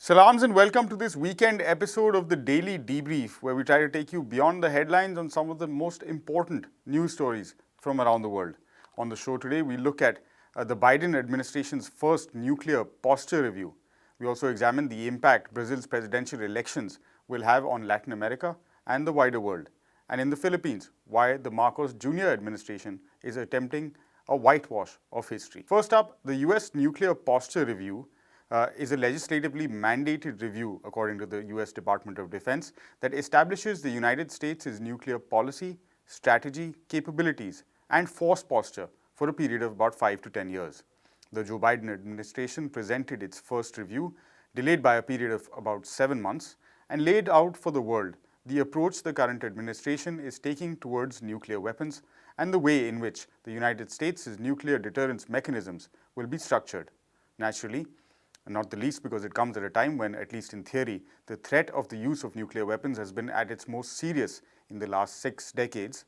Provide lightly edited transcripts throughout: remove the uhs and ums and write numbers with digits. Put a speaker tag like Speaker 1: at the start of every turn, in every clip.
Speaker 1: Salams and welcome to this weekend episode of the Daily Debrief, where we try to take you beyond the headlines on some of the most important news stories from around the world. On the show today, we look at the Biden administration's first nuclear posture review. We also examine the impact Brazil's presidential elections will have on Latin America and the wider world. And in the Philippines, why the Marcos Jr. administration is attempting a whitewash of history. First up, the US nuclear posture review is a legislatively mandated review, according to the US Department of Defense, that establishes the United States' nuclear policy, strategy, capabilities, and force posture for a period of about 5 to 10 years. The Joe Biden administration presented its first review, delayed by a period of about 7 months, and laid out for the world the approach the current administration is taking towards nuclear weapons and the way in which the United States' nuclear deterrence mechanisms will be structured. Naturally, and not the least because it comes at a time when, at least in theory, the threat of the use of nuclear weapons has been at its most serious in the last 6 decades.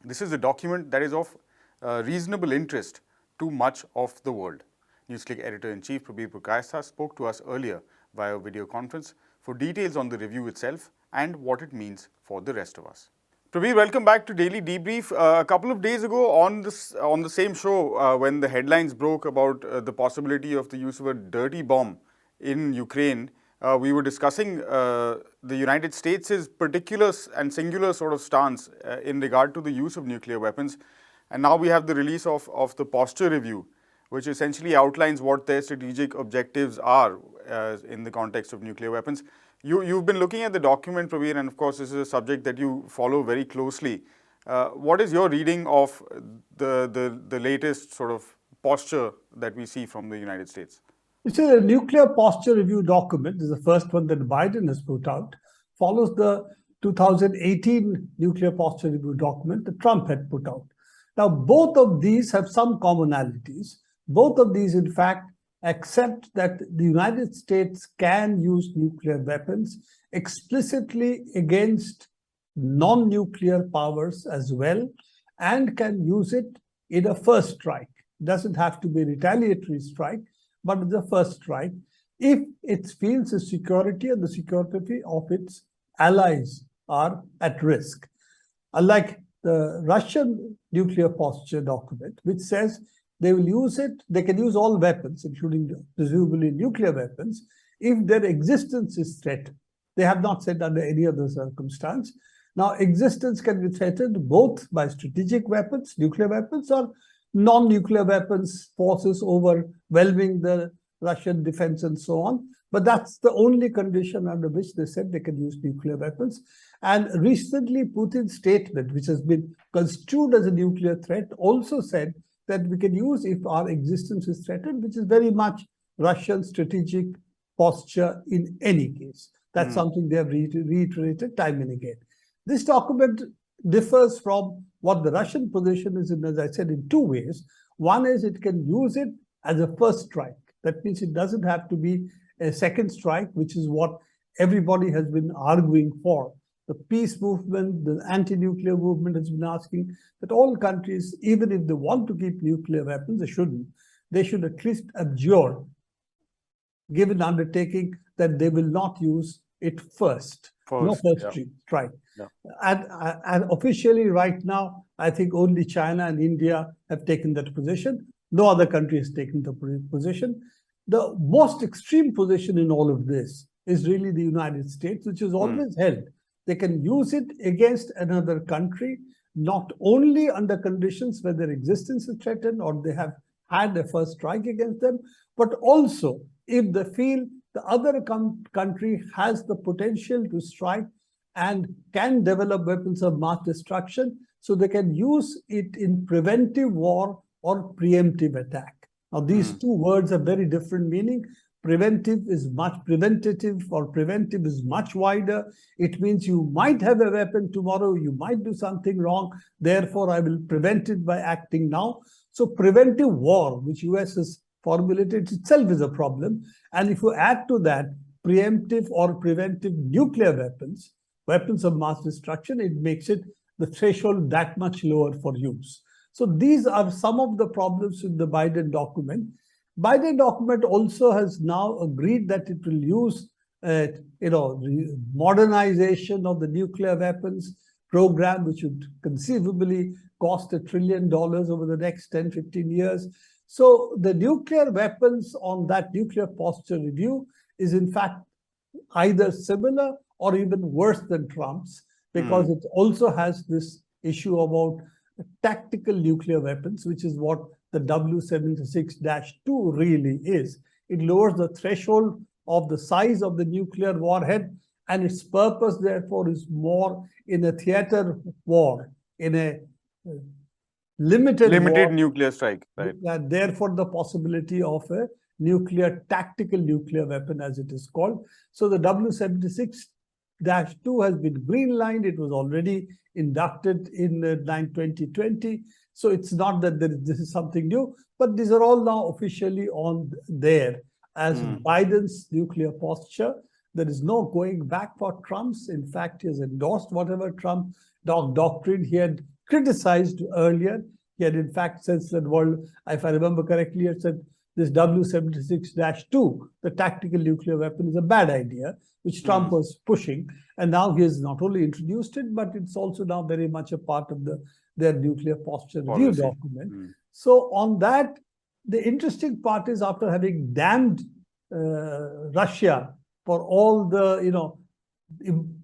Speaker 1: This is a document that is of reasonable interest to much of the world. NewsClick editor-in-chief Prabir Purkayastha spoke to us earlier via video conference for details on the review itself and what it means for the rest of us. Prabir, welcome back to Daily Debrief. A couple of days ago on the same show, when the headlines broke about the possibility of the use of a dirty bomb in Ukraine, we were discussing the United States' particular and singular sort of stance in regard to the use of nuclear weapons. And now we have the release of the posture review, which essentially outlines what their strategic objectives are in the context of nuclear weapons. You've been looking at the document, Prabir, and of course this is a subject that you follow very closely. What is your reading of the latest sort of posture that we see from the United States?
Speaker 2: It's a nuclear posture review document. This is the first one that Biden has put out. Follows the 2018 nuclear posture review document that Trump had put out. Now, both of these have some commonalities. Both of these, in fact, accept that the United States can use nuclear weapons explicitly against non-nuclear powers as well, and can use it in a first strike. It doesn't have to be a retaliatory strike, but it's a first strike if it feels the security and the security of its allies are at risk. Unlike the Russian nuclear posture document, which says they will use it, they can use all weapons, including presumably nuclear weapons, if their existence is threatened. They have not said under any other circumstance. Now, existence can be threatened both by strategic weapons, nuclear weapons, or non-nuclear weapons, forces overwhelming the Russian defense and so on. But that's the only condition under which they said they can use nuclear weapons. And recently, Putin's statement, which has been construed as a nuclear threat, also said that we can use if our existence is threatened, which is very much Russian strategic posture in any case. That's something they have reiterated time and again. This document differs from what the Russian position is, in, as I said, in two ways. One is it can use it as a first strike. That means it doesn't have to be a second strike, which is what everybody has been arguing for. The peace movement, the anti-nuclear movement has been asking that all countries, even if they want to keep nuclear weapons, they shouldn't. They should at least abjure, give an undertaking that they will not use it first. No first strike. Yeah. And officially right now, I think only China and India have taken that position. No other country has taken the position. The most extreme position in all of this is really the United States, which has always held they can use it against another country, not only under conditions where their existence is threatened or they have had a first strike against them, but also if they feel the other country has the potential to strike and can develop weapons of mass destruction, so they can use it in preventive war or preemptive attack. Now, these two words have very different meaning. Preventative is much wider. It means you might have a weapon tomorrow, you might do something wrong, therefore I will prevent it by acting now. So preventive war, which US has formulated itself, is a problem. And if you add to that preemptive or preventive nuclear weapons, weapons of mass destruction, it makes it the threshold that much lower for use. So these are some of the problems in the Biden document. Biden document also has now agreed that it will use, modernization of the nuclear weapons program, which would conceivably cost $1 trillion over the next 10, 15 years. So the nuclear weapons on that nuclear posture review is in fact either similar or even worse than Trump's, because it also has this issue about tactical nuclear weapons, which is what the W76-2 really is. It lowers the threshold of the size of the nuclear warhead, and its purpose, therefore, is more in a theater war, in a limited war,
Speaker 1: nuclear strike, right?
Speaker 2: and therefore the possibility of a tactical nuclear weapon, as it is called. So the W76-2 has been green-lined. It was already inducted in 2020. So it's not that this is something new, but these are all now officially on there as Biden's nuclear posture. There is no going back for Trump's. In fact, he has endorsed whatever Trump doctrine he had criticized earlier. He had in fact said that, well, if I remember correctly, he had said this W76-2, the tactical nuclear weapon, is a bad idea, which Trump was pushing. And now he has not only introduced it, but it's also now very much a part of their nuclear posture review document. So on that, the interesting part is, after having damned Russia for all the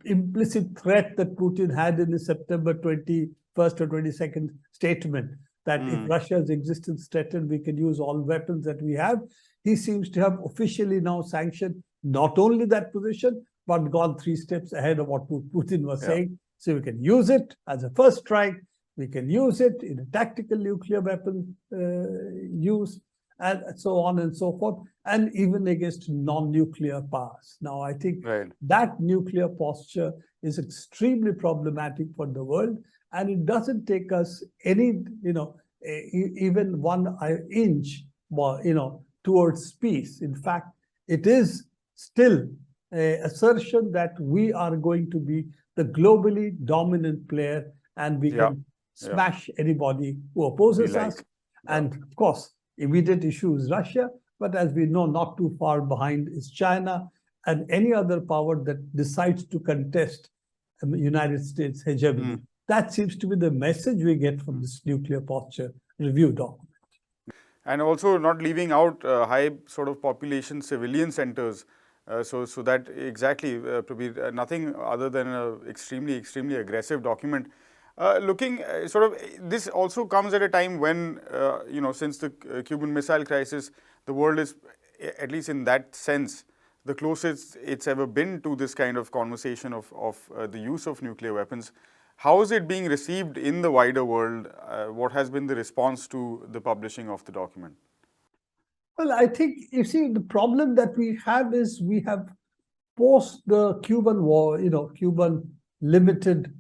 Speaker 2: implicit threat that Putin had in his September 21st or 22nd statement, that if Russia's existence threatened, we can use all weapons that we have. He seems to have officially now sanctioned not only that position, but gone 3 steps ahead of what Putin was saying. So we can use it as a first strike. We can use it in a tactical nuclear weapon use, and so on and so forth, and even against non-nuclear powers. Now, I think that nuclear posture is extremely problematic for the world, and it doesn't take us any, even 1 inch, towards peace. In fact, it is still an assertion that we are going to be the globally dominant player, and we can smash anybody who opposes us. And of course, immediate issue is Russia, but as we know, not too far behind is China and any other power that decides to contest the United States hegemony. That seems to be the message we get from this nuclear posture review document.
Speaker 1: And also not leaving out high sort of population civilian centers. So that exactly, Prabir, nothing other than an extremely, extremely aggressive document. Looking sort of, this also comes at a time when, since the Cuban Missile Crisis, the world is, at least in that sense, the closest it's ever been to this kind of conversation of the use of nuclear weapons. How is it being received in the wider world? What has been the response to the publishing of the document?
Speaker 2: Well, I think, you see, the problem that we have is we have post the Cuban war, Cuban limited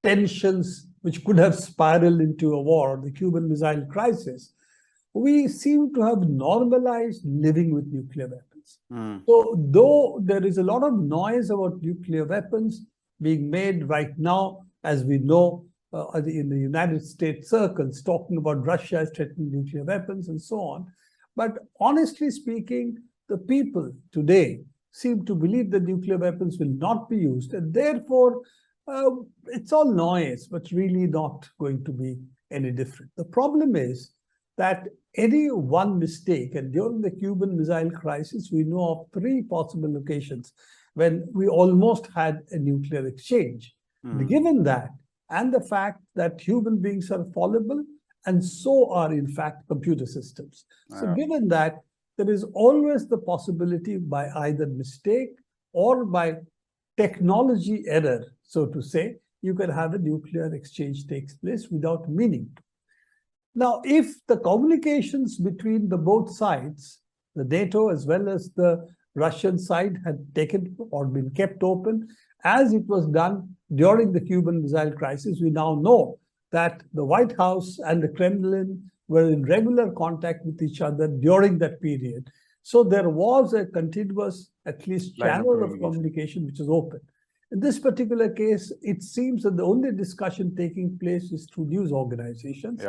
Speaker 2: tensions, which could have spiraled into a war, the Cuban Missile Crisis, we seem to have normalized living with nuclear weapons. So though there is a lot of noise about nuclear weapons being made right now, as we know, in the United States circles, talking about Russia as threatening nuclear weapons and so on. But honestly speaking, the people today seem to believe that nuclear weapons will not be used, and therefore it's all noise, but really not going to be any different. The problem is that any one mistake, and during the Cuban Missile Crisis, we know of 3 possible locations when we almost had a nuclear exchange. Given that, and the fact that human beings are fallible, and so are, in fact, computer systems. So given that, there is always the possibility, by either mistake or by technology error, so to say, you can have a nuclear exchange takes place without meaning to. Now, if the communications between the both sides, the NATO as well as the Russian side, had taken or been kept open, as it was done during the Cuban Missile Crisis, we now know that the White House and the Kremlin were in regular contact with each other during that period. So there was a continuous, at least, channel of communication which is open. In this particular case, it seems that the only discussion taking place is through news organizations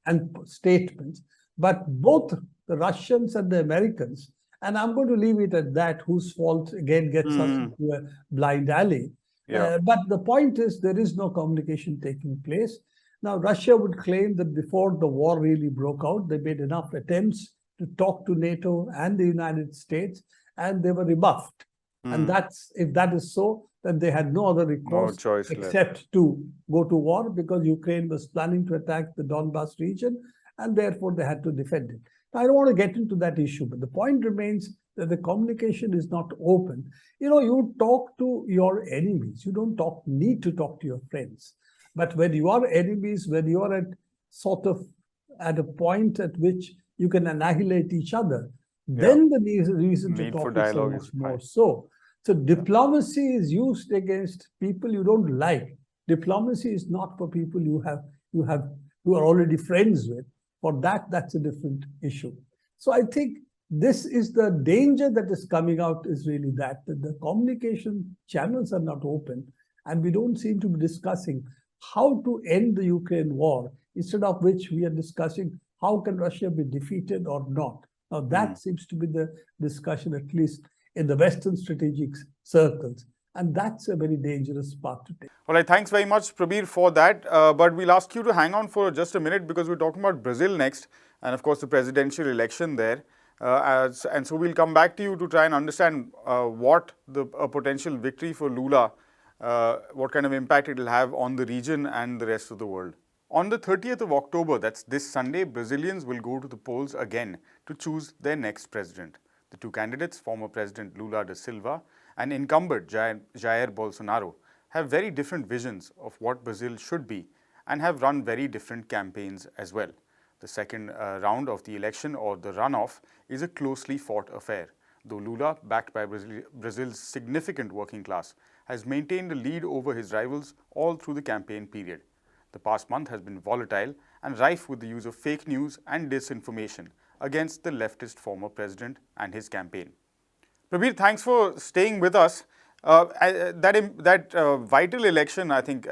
Speaker 2: and statements. But both the Russians and the Americans, and I'm going to leave it at that, whose fault again gets us into a blind alley. But the point is, there is no communication taking place. Now, Russia would claim that before the war really broke out, they made enough attempts to talk to NATO and the United States, and they were rebuffed. And that's, if that is so, then they had no other recourse except to go to war, because Ukraine was planning to attack the Donbas region, and therefore they had to defend it. Now, I don't want to get into that issue, but the point remains that the communication is not open. You know, you talk to your enemies. You don't need to talk to your friends. But when you are enemies, when you are at a point at which you can annihilate each other, then the reason to talk is so much more so. So diplomacy is used against people you don't like. Diplomacy is not for people you are already friends with. For that, that's a different issue. So I think this is the danger that is coming out, is really that the communication channels are not open, and we don't seem to be discussing how to end the Ukraine war, instead of which we are discussing how can Russia be defeated or not. Now that seems to be the discussion, at least in the Western strategic circles. And that's a very dangerous path to take.
Speaker 1: All right, thanks very much, Prabir, for that. But we'll ask you to hang on for just a minute, because we're talking about Brazil next, and of course the presidential election there. And so we'll come back to you to try and understand what a potential victory for Lula, what kind of impact it will have on the region and the rest of the world. On the 30th of October, that's this Sunday, Brazilians will go to the polls again to choose their next president. The two candidates, former President Lula da Silva and incumbent Jair Bolsonaro, have very different visions of what Brazil should be and have run very different campaigns as well. The second round of the election, or the runoff, is a closely fought affair, though Lula, backed by Brazil's significant working class, has maintained a lead over his rivals all through the campaign period. The past month has been volatile and rife with the use of fake news and disinformation against the leftist former president and his campaign. Prabir, thanks for staying with us. That vital election, I think,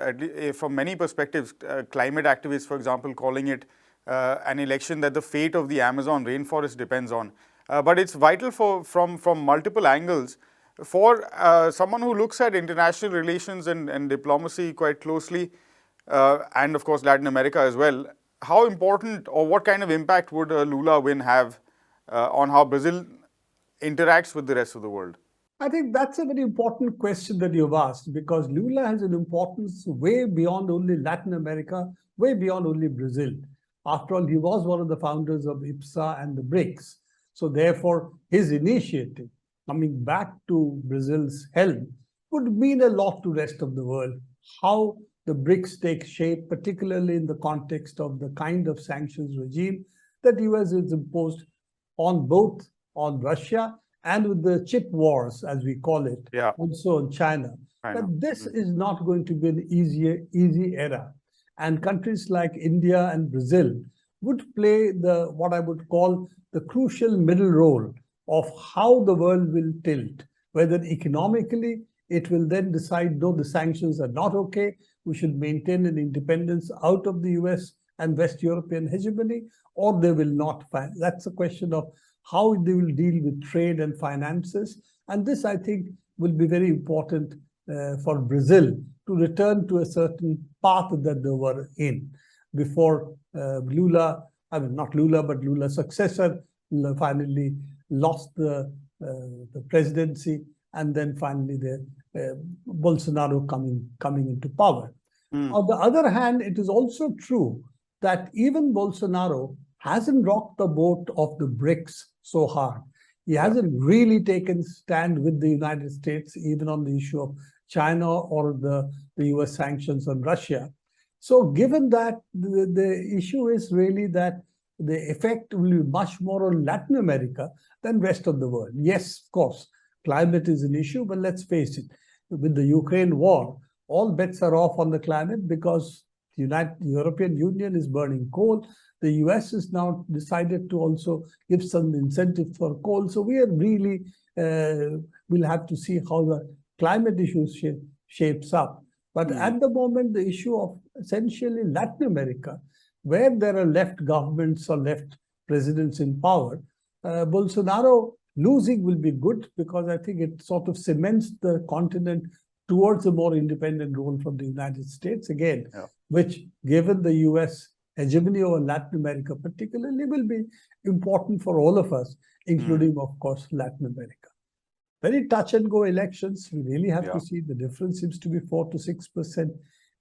Speaker 1: from many perspectives, climate activists, for example, calling it an election that the fate of the Amazon rainforest depends on. But it's vital from multiple angles. For someone who looks at international relations and diplomacy quite closely, and of course Latin America as well, how important or what kind of impact would a Lula win have on how Brazil interacts with the rest of the world?
Speaker 2: I think that's a very important question that you've asked, because Lula has an importance way beyond only Latin America, way beyond only Brazil. After all, he was one of the founders of IPSA and the BRICS. So therefore, his initiative coming back to Brazil's helm would mean a lot to the rest of the world. How the BRICS take shape, particularly in the context of the kind of sanctions regime that the US has imposed on both on Russia and with the chip wars, as we call it, also on China. But this is not going to be an easy era. And countries like India and Brazil would play what I would call the crucial middle role of how the world will tilt, whether economically it will then decide, no, the sanctions are not okay, we should maintain an independence out of the US and West European hegemony, or they will not. That's a question of how they will deal with trade and finances. And this, I think, will be very important for Brazil to return to a certain path that they were in before Lula, I mean, not Lula, but Lula's successor finally lost the presidency, and then finally Bolsonaro coming into power. On the other hand, it is also true that even Bolsonaro hasn't rocked the boat of the BRICS so hard. He hasn't really taken stand with the United States, even on the issue of China or the US sanctions on Russia. So given that, the issue is really that the effect will be much more on Latin America than rest of the world. Yes, of course, climate is an issue, but let's face it, with the Ukraine war, all bets are off on the climate, because the European Union is burning coal. The US has now decided to also give some incentive for coal. So we are really, we'll have to see how the climate issue shapes up. But at the moment, the issue of essentially Latin America, where there are left governments or left presidents in power. Bolsonaro losing will be good because I think it sort of cements the continent towards a more independent role from the United States again, which, given the US hegemony over Latin America particularly, will be important for all of us, including, of course, Latin America. Very touch and go elections. We really have to see. The difference seems to be 4 to 6%.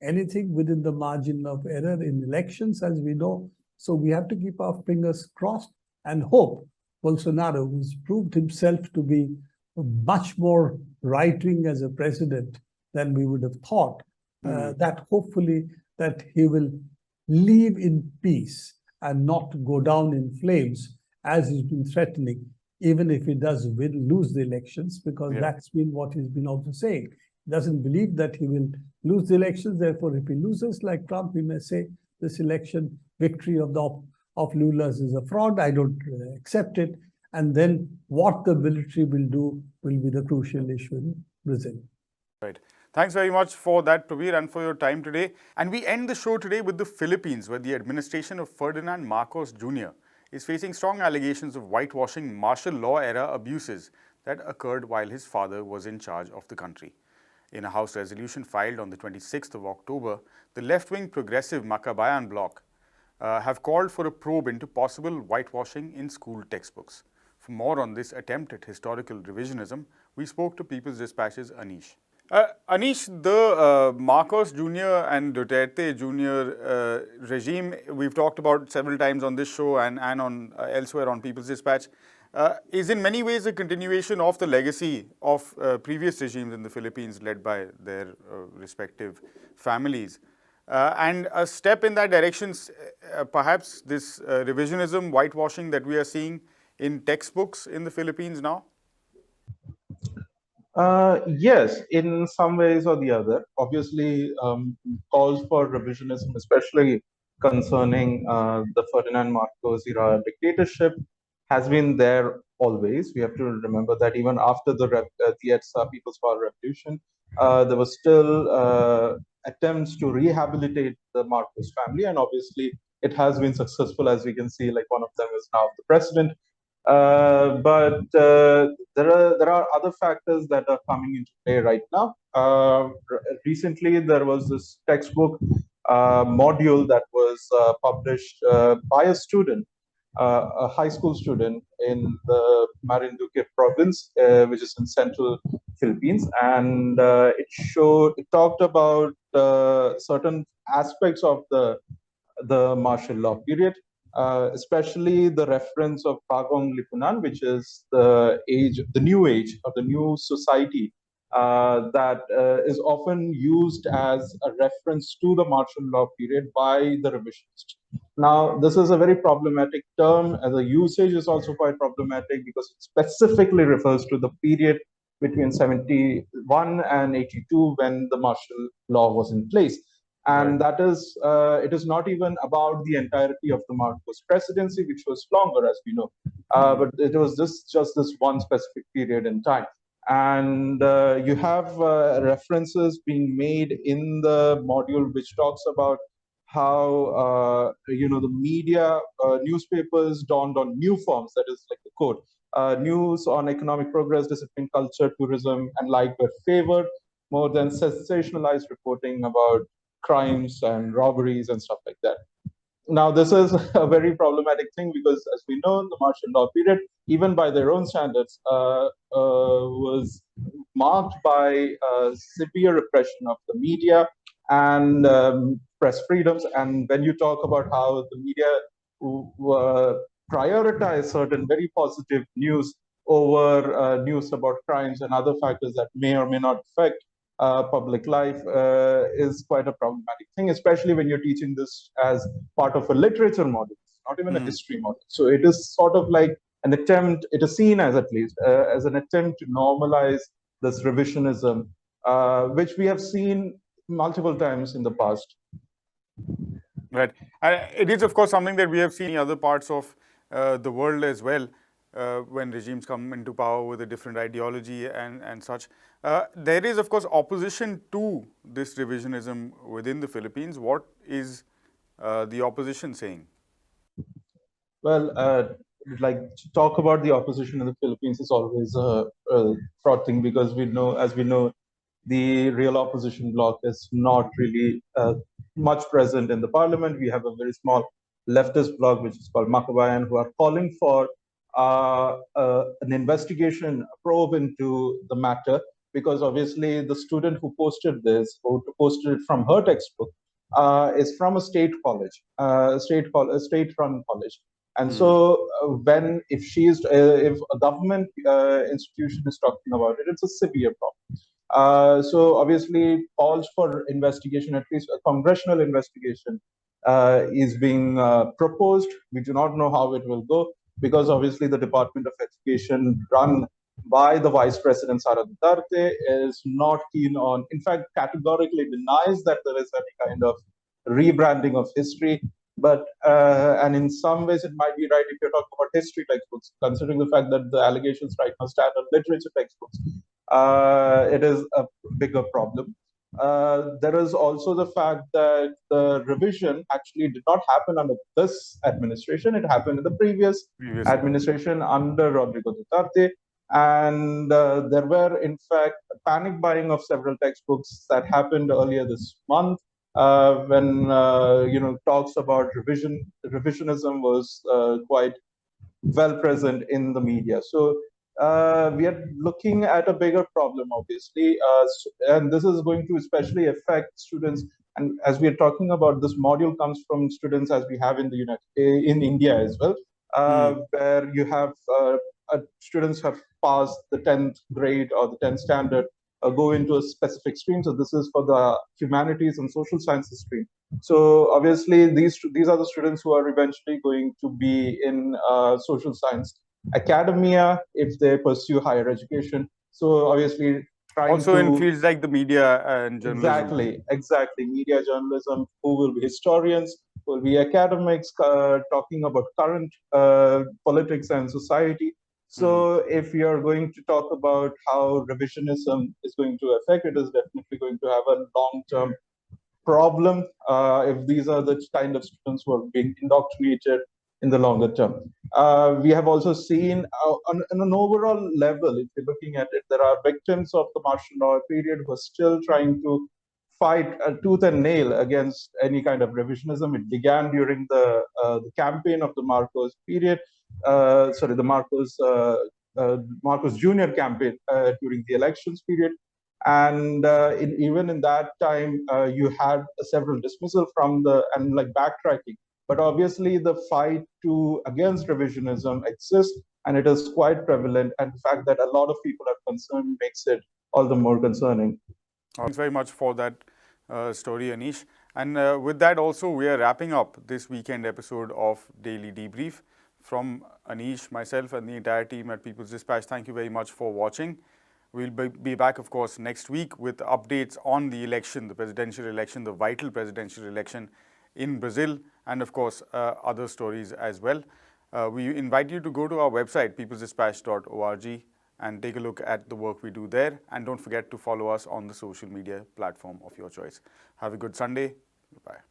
Speaker 2: Anything within the margin of error in elections, as we know. So we have to keep our fingers crossed and hope Bolsonaro, who's proved himself to be much more right-wing as a president than we would have thought, that hopefully that he will leave in peace and not go down in flames as he's been threatening, even if he does lose the elections, because that's been what he's been also saying. He doesn't believe that he will lose the elections. Therefore, if he loses, like Trump, he may say this election victory of Lula's is a fraud. I don't accept it. And then what the military will do will be the crucial issue in Brazil.
Speaker 1: Right. Thanks very much for that, Prabir, and for your time today. And we end the show today with the Philippines, where the administration of Ferdinand Marcos Jr. is facing strong allegations of whitewashing martial law era abuses that occurred while his father was in charge of the country. In a House resolution filed on the 26th of October, the left-wing progressive Makabayan bloc have called for a probe into possible whitewashing in school textbooks. For more on this attempt at historical revisionism, we spoke to People's Dispatch's Anish. Anish, the Marcos Jr. and Duterte Jr. Regime, we've talked about several times on this show and on elsewhere on People's Dispatch, is in many ways a continuation of the legacy of previous regimes in the Philippines led by their respective families. And a step in that direction, perhaps this revisionism, whitewashing that we are seeing in textbooks in the Philippines now?
Speaker 3: Yes, in some ways or the other. Obviously, calls for revisionism, especially concerning the Ferdinand Marcos era dictatorship, has been there always. We have to remember that even after the EDSA People's Power Revolution, there was still attempts to rehabilitate the Marcos family, and obviously it has been successful, as we can see. Like one of them is now the president. But there are other factors that are coming into play right now. Recently, there was this textbook module that was published by a student, a high school student in the Marinduque province, which is in central Philippines, and it talked about certain aspects of the martial law period. Especially the reference of Bagong Lipunan, which is the new age or the new society that is often used as a reference to the martial law period by the revisionists. Now, this is a very problematic term, and the usage is also quite problematic because it specifically refers to the period between 71 and 82 when the martial law was in place. And that is, it is not even about the entirety of the Marcos presidency, which was longer, as we know, but it was just this one specific period in time. And you have references being made in the module which talks about how the media, newspapers dawned on new forms. That is like the quote: news on economic progress, discipline, culture, tourism, and like were favored more than sensationalized reporting about crimes and robberies and stuff like that. Now, this is a very problematic thing because, as we know, the martial law period, even by their own standards, was marked by severe repression of the media and press freedoms. And when you talk about how the media prioritize certain very positive news over news about crimes and other factors that may or may not affect public life is quite a problematic thing, especially when you're teaching this as part of a literature model, not even a history model. So it is sort of like an attempt, it is seen as, at least, as an attempt to normalize this revisionism, which we have seen multiple times in the past.
Speaker 1: Right. It is, of course, something that we have seen in other parts of the world as well. When regimes come into power with a different ideology and such. There is, of course, opposition to this revisionism within the Philippines. What is the opposition saying?
Speaker 3: Well, like to talk about the opposition in the Philippines is always a fraught thing because as we know, the real opposition bloc is not really much present in the parliament. We have a very small leftist bloc, which is called Makabayan, who are calling for an investigation, a probe into the matter, because obviously the student who posted this, who posted it from her textbook, is from a state college, a state-run college. And so, if a government institution is talking about it, it's a severe problem. So obviously, calls for investigation, at least a congressional investigation, is being proposed. We do not know how it will go because obviously the Department of Education, run by the Vice President Sara Duterte, is not keen on, in fact, categorically denies that there is any kind of rebranding of history. But and in some ways it might be right if you're talking about history textbooks, considering the fact that the allegations right now stand on literature textbooks. It is a bigger problem. There is also the fact that the revision actually did not happen under this administration. It happened in the previous administration under Rodrigo Duterte. And there were, in fact, panic buying of several textbooks that happened earlier this month when talks about revisionism was quite well present in the media. So we are looking at a bigger problem, obviously, and this is going to especially affect students. And as we are talking about, this module comes from students as we have in in India as well, where you have students have passed the 10th grade or the 10th standard, go into a specific stream. So this is for the humanities and social sciences stream. So obviously, these are the students who are eventually going to be in social science academia if they pursue higher education. So obviously,
Speaker 1: also in fields like the media and journalism.
Speaker 3: Exactly. Media journalism, who will be historians, who will be academics, talking about current politics and society. So if you're going to talk about how revisionism is going to affect, it is definitely going to have a long-term problem if these are the kind of students who are being indoctrinated in the longer term. We have also seen on an overall level, if you're looking at it, there are victims of the martial law period who are still trying to fight tooth and nail against any kind of revisionism. It began during the campaign of the Marcos period, the Marcos Jr. campaign during the elections period. And even in that time, you had several dismissal from and backtracking. But obviously, the fight against revisionism exists, and it is quite prevalent. And the fact that a lot of people are concerned makes it all the more concerning.
Speaker 1: Thanks very much for that story, Anish. And with that also, we are wrapping up this weekend episode of Daily Debrief. From Anish, myself, and the entire team at People's Dispatch, thank you very much for watching. We'll be back, of course, next week with updates on the election, the presidential election, the vital presidential election in Brazil, and of course, other stories as well. We invite you to go to our website, peoplesdispatch.org, and take a look at the work we do there. And don't forget to follow us on the social media platform of your choice. Have a good Sunday. Bye.